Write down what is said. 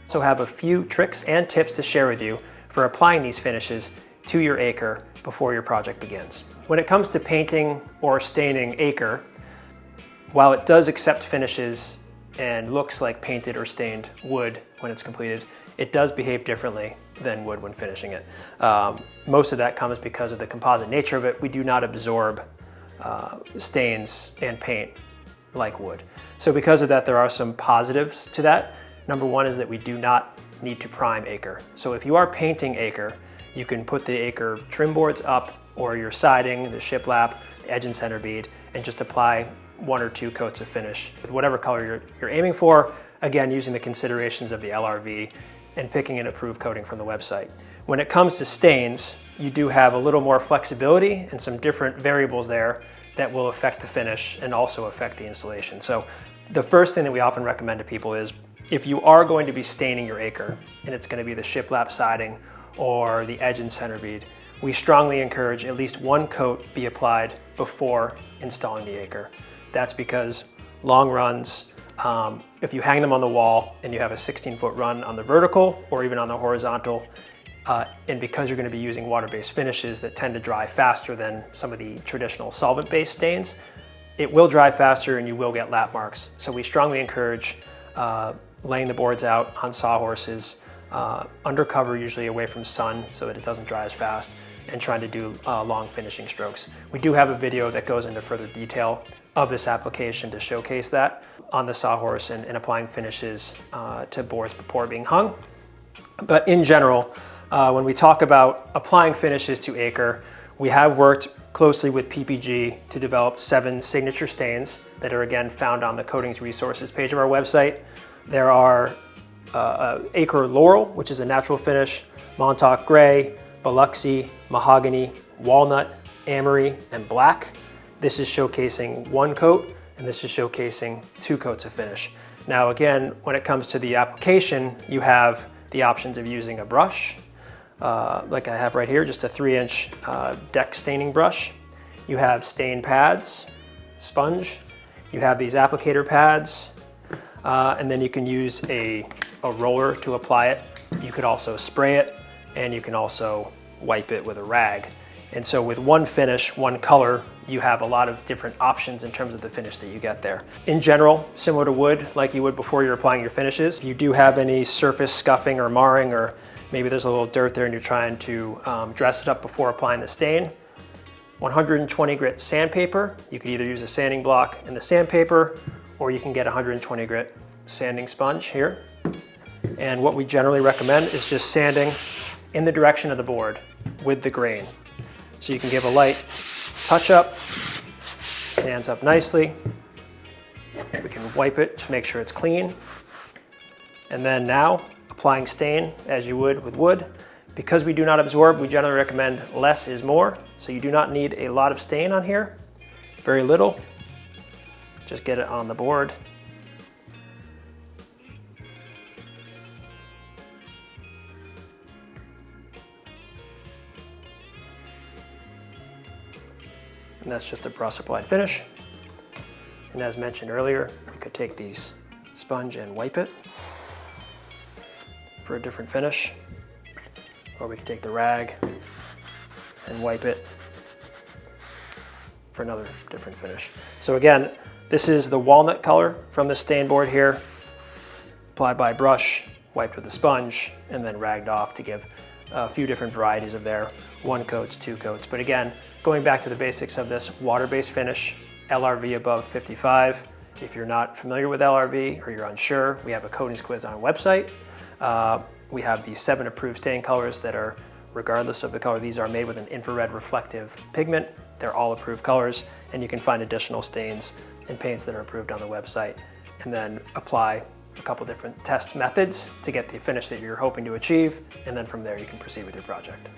So I have a few tricks and tips to share with you for applying these finishes to your ACRE before your project begins. When it comes to painting or staining ACRE, while it does accept finishes and looks like painted or stained wood when it's completed, it does behave differently than wood when finishing it. Most of that comes because of the composite nature of it. We do not absorb stains and paint like wood. So because of that, there are some positives to that. Number one is that we do not need to prime ACRE. So if you are painting ACRE, you can put the ACRE trim boards up or your siding, the shiplap, the edge and center bead, and just apply 1 or 2 coats of finish with whatever color you're aiming for, again, using the considerations of the LRV and picking an approved coating from the website. When it comes to stains, you do have a little more flexibility and some different variables there that will affect the finish and also affect the installation. So the first thing that we often recommend to people is if you are going to be staining your ACRE and it's going to be the shiplap siding or the edge and center bead, we strongly encourage at least 1 coat be applied before installing the ACRE. That's because long runs, if you hang them on the wall and you have a 16-foot run on the vertical or even on the horizontal, and because you're going to be using water-based finishes that tend to dry faster than some of the traditional solvent-based stains, it will dry faster and you will get lap marks. So we strongly encourage laying the boards out on sawhorses, under cover, usually away from sun so that it doesn't dry as fast, and trying to do long finishing strokes. We do have a video that goes into further detail of this application to showcase that on the sawhorse and applying finishes to boards before being hung. But in general, when we talk about applying finishes to ACRE, we have worked closely with PPG to develop 7 signature stains that are again found on the Coatings Resources page of our website. There are ACRE Laurel, which is a natural finish, Montauk Gray, Biloxi, Mahogany, Walnut, Amory, and Black. This is showcasing 1 coat, and this is showcasing 2 coats of finish. Now again, when it comes to the application, you have the options of using a brush, like I have right here, just a 3-inch deck staining brush. You have stain pads, sponge, you have these applicator pads, and then you can use a roller to apply it. You could also spray it, and you can also wipe it with a rag. And so with 1 finish, 1 color, you have a lot of different options in terms of the finish that you get there. In general, similar to wood, like you would before you're applying your finishes, if you do have any surface scuffing or marring, or maybe there's a little dirt there and you're trying to dress it up before applying the stain, 120 grit sandpaper. You could either use a sanding block and the sandpaper, or you can get 120 grit sanding sponge here. And what we generally recommend is just sanding in the direction of the board with the grain. So you can give a light touch up, sands up nicely. We can wipe it to make sure it's clean. And then now applying stain as you would with wood. Because we do not absorb, we generally recommend less is more. So you do not need a lot of stain on here, very little. Just get it on the board. And that's just a brush applied finish. And as mentioned earlier, we could take these sponge and wipe it for a different finish, or we could take the rag and wipe it for another different finish. So again, this is the walnut color from the stain board here, applied by brush, wiped with a sponge, and then ragged off to give a few different varieties of there, 1 coats, 2 coats. But again, going back to the basics of this water-based finish, LRV above 55. If you're not familiar with LRV or you're unsure, we have a coatings quiz on our website. We have the 7 approved stain colors that are, regardless of the color, these are made with an infrared reflective pigment. They're all approved colors, and you can find additional stains and paints that are approved on the website, and then apply a couple different test methods to get the finish that you're hoping to achieve, and then from there you can proceed with your project.